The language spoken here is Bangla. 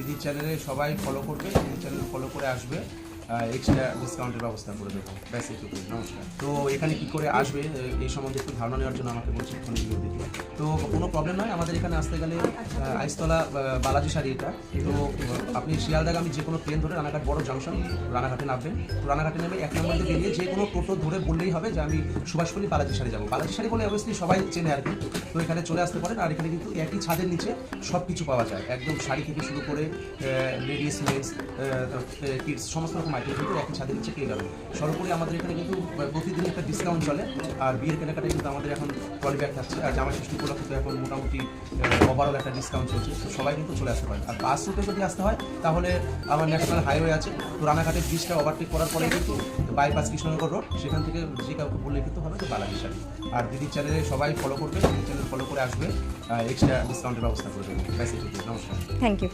দিদির চ্যানেলে সবাই ফলো করবে, দিদির চ্যানেল ফলো করে আসবে, এক্সট্রা ডিসকাউন্টের ব্যবস্থা করে দেবো। ব্যাস এইটুকু, নমস্কার। তো এখানে কি করে আসবে এই সম্বন্ধে একটু ধারণা নেওয়ার জন্য আমাকে বলছি ফোন ভিডিও দিতে। তো কোনো প্রবলেম নয়, আমাদের এখানে আসতে গেলে আইসতলা বালাজি শাড়ি এটা। তো আপনি শিয়ালদাগামী যে কোনো ট্রেন ধরে রানাঘাট বড় জাংশন রানাঘাটে নামবেন। তো রানাঘাটে নেমে 1 নম্বর দিয়ে বেরিয়ে যে কোনো টোটো ধরে বললেই হবে যে আমি সুভাষপল্লী বালাজি শাড়ি যাবো। বালাজি শাড়ি বলে অবশ্যই সবাই চেনে আর কি। তো এখানে চলে আসতে পারেন। আর এখানে কিন্তু একই ছাদের নিচে সব কিছু পাওয়া যায়, একদম শাড়ি থেকে শুরু করে লেডিস মেন্স কিডস সমস্ত রকম আইটেম কিন্তু একই ছাদের নিচে পেয়ে যাবেন। সর্বোপরি আমাদের এখানে কিন্তু প্রতিদিন একটা ডিসকাউন্ট চলে। আর বিয়ের কেনাকাটায় কিন্তু আমাদের এখন ট্রলি ব্যাগ থাকছে, আর জামাই ষষ্ঠী উপলক্ষে তো এখন মোটামুটি ওভারঅল একটা ডিসকাউন্ট চলছে। তো সবাই কিন্তু চলে আসতে পারেন। আর বাস রুটে যদি আসতে হয় তাহলে আমার ন্যাশনাল হাইওয়ে আছে, তো রানাঘাটের ব্রিজটা ওভারটেক করার পরে কিন্তু বাইপাস কৃষ্ণনগর রোড, সেখান থেকে যে কাউকে বললে কিন্তু হবে তো বালাজি শাড়ি। আর দিদির চ্যানেলে সবাই ফলো করবে, দিদির চ্যানেল ফলো করে আসবে, এক্সট্রা ডিসকাউন্টের ব্যবস্থা করে দেবো। ব্যাস এইটুকু, নমস্কার। Thank you.